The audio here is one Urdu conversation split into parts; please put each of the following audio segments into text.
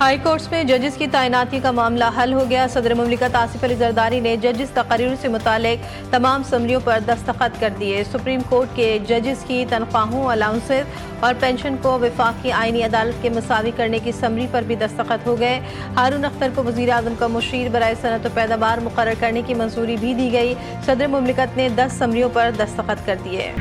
ہائی کورٹس میں ججز کی تعیناتی کا معاملہ حل ہو گیا۔ صدر مملکت آصف علی زرداری نے ججز تقرری سے متعلق تمام سمریوں پر دستخط کر دیے۔ سپریم کورٹ کے ججز کی تنخواہوں، الاؤنسز اور پینشن کو وفاقی آئینی عدالت کے مساوی کرنے کی سمری پر بھی دستخط ہو گئے۔ ہارون اختر کو وزیر اعظم کا مشیر برائے صنعت و پیداوار مقرر کرنے کی منظوری بھی دی گئی۔ صدر مملکت نے 10 سمریوں پر دستخط کر دیے۔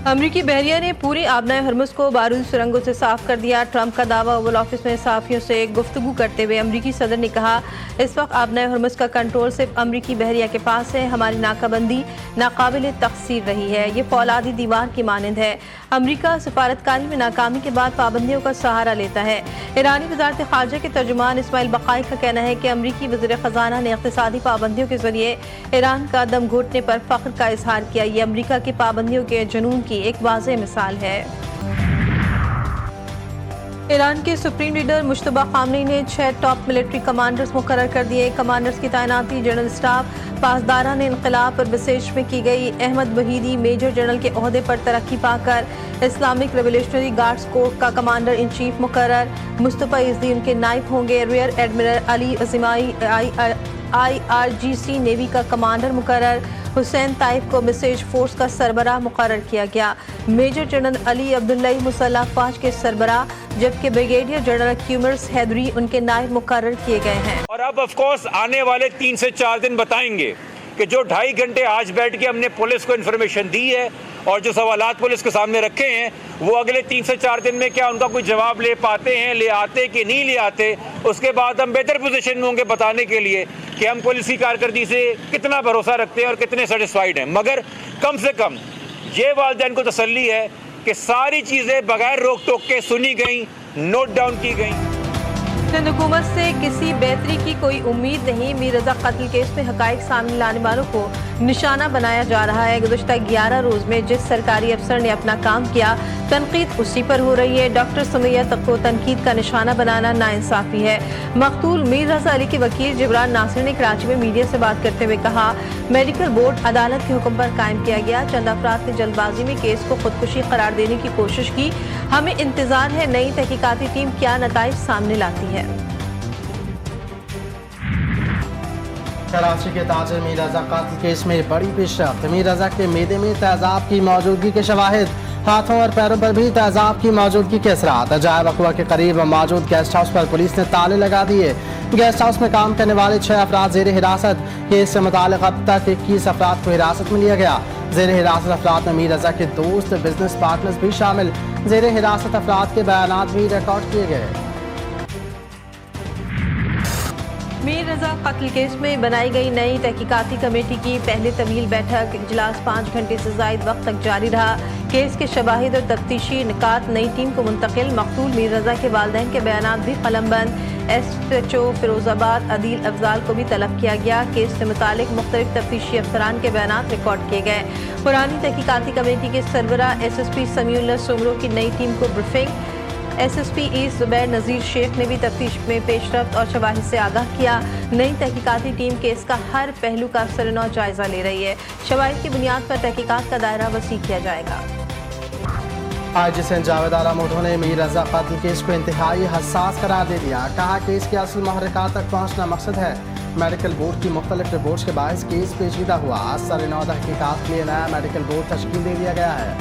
امریکی بحریہ نے پوری آبنائے ہرمز کو بارودی سرنگوں سے صاف کر دیا۔ ٹرمپ کا دعویٰ اوول آفس میں صحافیوں سے گفتگو کرتے ہوئے امریکی صدر نے کہا، اس وقت آبنائے ہرمز کا کنٹرول صرف امریکی بحریہ کے پاس ہے۔ ہماری ناکہ بندی ناقابل تقصیر رہی ہے، یہ فولادی دیوار کی مانند ہے۔ امریکہ سفارتکاری میں ناکامی کے بعد پابندیوں کا سہارا لیتا ہے۔ ایرانی وزارت خارجہ کے ترجمان اسماعیل بقائی کا کہنا ہے کہ امریکی وزیر خزانہ نے اقتصادی پابندیوں کے ذریعے ایران کا دم گھوٹنے پر فخر کا اظہار کیا۔ یہ امریکہ کی پابندیوں کے جنون کی ایک واضح مثال ہے۔ ایران کے سپریم لیڈر مجتبیٰ خامنئی نے 6 ٹاپ ملٹری کمانڈرز مقرر کر دیے۔ کمانڈرز کی تعیناتی جنرل اسٹاف پاسداران انقلاب پر بسیج میں کی گئی۔ احمد وحیدی میجر جنرل کے عہدے پر ترقی پا کر اسلامک ریولیوشنری گارڈز کورپ کا کمانڈر ان چیف مقرر۔ مصطفیٰ عزدی ان کے نائب ہوں گے۔ ریئر ایڈمرل علی عظیمائی IRGC نیوی کا کمانڈر مقرر۔ حسین طائف کو مسیج فورس کا سربراہ مقرر کیا گیا۔ میجر جنرل علی عبداللہ مسلح افواج کے سربراہ، جبکہ بریگیڈیئر جنرل کیومرس حیدری ان کے نائب مقرر کیے گئے ہیں۔ اور اب آف کورس آنے والے 3 سے 4 دن بتائیں گے کہ جو 2.5 گھنٹے آج بیٹھ کے ہم نے پولیس کو انفارمیشن دی ہے اور جو سوالات پولیس کے سامنے رکھے ہیں، وہ اگلے 3 سے 4 دن میں کیا ان کا کوئی جواب لے پاتے ہیں، لے آتے کہ نہیں لے آتے۔ اس کے بعد ہم بہتر پوزیشن میں ہوں گے بتانے کے لیے کہ ہم پولیس کی کارکردگی سے کتنا بھروسہ رکھتے ہیں اور کتنے سیٹسفائیڈ ہیں۔ مگر کم سے کم یہ والدین کو تسلی ہے کہ ساری چیزیں بغیر روک ٹوک کے سنی گئیں، نوٹ ڈاؤن کی گئیں۔ سندھ حکومت سے کسی بہتری کی کوئی امید نہیں۔ میر رضا قتل کیس میں حقائق سامنے لانے والوں کو نشانہ بنایا جا رہا ہے۔ گزشتہ 11 روز میں جس سرکاری افسر نے اپنا کام کیا، تنقید اسی پر ہو رہی ہے۔ ڈاکٹر سمیہ کو تنقید کا نشانہ بنانا ناانصافی ہے۔ مقتول میر رضا علی کے وکیل جبران ناصر نے کراچی میں میڈیا سے بات کرتے ہوئے کہا، میڈیکل بورڈ عدالت کے حکم پر قائم کیا گیا۔ چند افراد نے جلد بازی میں کیس کو خودکشی قرار دینے کی کوشش کی۔ ہمیں انتظار ہے نئی تحقیقاتی ٹیم کیا نتائج سامنے لاتی ہے۔ کراچی کے تاجر میر رضا قتل کیس میں بڑی پیش رفت۔ میر رضا کے معدے میں تیزاب کی موجودگی کے شواہد، ہاتھوں اور پیروں پر بھی تیزاب کی موجودگی کے اثرات۔ عجائب اقوا کے قریب موجود گیسٹ ہاؤس پر پولیس نے تالے لگا دیے۔ گیسٹ ہاؤس میں کام کرنے والے 6 افراد زیر حراست۔ کیس سے متعلق اب تک 21 افراد کو حراست میں لیا گیا۔ زیر حراست افراد میں میر رضا کے دوست، بزنس پارٹنرز بھی شامل۔ زیر حراست افراد کے بیانات بھی ریکارڈ کیے گئے۔ میر رضا قتل کیس میں بنائی گئی نئی تحقیقاتی کمیٹی کی پہلی طویل بیٹھک اجلاس 5 گھنٹے سے زائد وقت تک جاری رہا۔ کیس کے شواہد اور تفتیشی نکات نئی ٹیم کو منتقل۔ مقتول میر رضا کے والدین کے بیانات بھی قلم بند۔ SHO فیروز آباد عدیل افضال کو بھی طلب کیا گیا۔ کیس سے متعلق مختلف تفتیشی افسران کے بیانات ریکارڈ کیے گئے۔ پرانی تحقیقاتی کمیٹی کے سربراہ SSP سمیع اللہ سومرو کی نئی ٹیم کو بریفنگ۔ SSP ایسٹ زبیر نذیر شیخ نے بھی تفتیش میں پیش رفت اور شواہد سے آگاہ کیا۔ نئی تحقیقاتی ٹیم کیس کا ہر پہلو کا سرنو جائزہ لے رہی ہے۔ شواہد کی بنیاد پر تحقیقات کا دائرہ وسیع کیا جائے گا۔ IG سندھ جاوید آرا موڈو نے میر رضا قتل کیس کو انتہائی حساس قرار دے دیا۔ کہا کہ اس کے اصل محرکات تک پہنچنا مقصد ہے۔ میڈیکل بورڈ کی مختلف رپورٹس کے باعث کیس پیچیدہ ہوا۔ سرنو تحقیقات کے لیے نیا میڈیکل بورڈ تشکیل دے دیا گیا ہے۔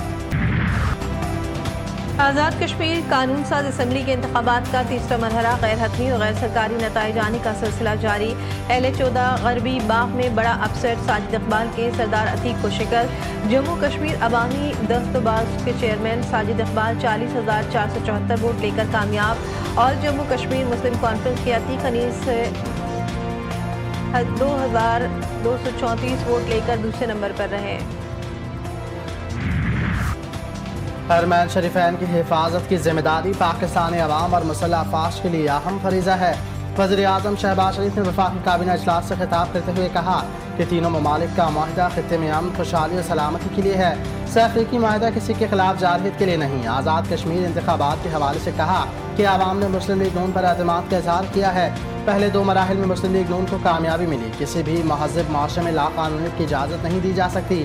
آزاد کشمیر قانون ساز اسمبلی کے انتخابات کا تیسرا مرحلہ غیر حتمی اور غیر سرکاری نتائج آنے کا سلسلہ جاری۔ LA-14 غربی باغ میں بڑا اپسیٹ، ساجد اقبال کے سردار عتیق کو شکست۔ جموں کشمیر عوامی دست و باز کے چیئرمین ساجد اقبال 40,474 ووٹ لے کر کامیاب۔ اور جموں کشمیر مسلم کانفرنس کے عتیق انیس سے 2,234 ووٹ لے کر دوسرے نمبر پر رہے۔ حرمین شریفین کی حفاظت کی ذمہ داری پاکستانی عوام اور مسلح افواج کے لیے اہم فریضہ ہے۔ وزیر اعظم شہباز شریف نے وفاقی کابینہ اجلاس سے خطاب کرتے ہوئے کہا کہ تینوں ممالک کا معاہدہ خطے میں امن، خوشحالی اور سلامتی کے لیے ہے۔ افریقی معاہدہ کسی کے خلاف جارحیت کے لیے نہیں۔ آزاد کشمیر انتخابات کے حوالے سے کہا کہ عوام نے مسلم لیگ نون پر اعتماد کا اظہار کیا ہے۔ پہلے 2 مراحل میں مسلم لیگ نون کو کامیابی ملی۔ کسی بھی مہذب معاشرے میں لاقانونیت کی اجازت نہیں دی جا سکتی۔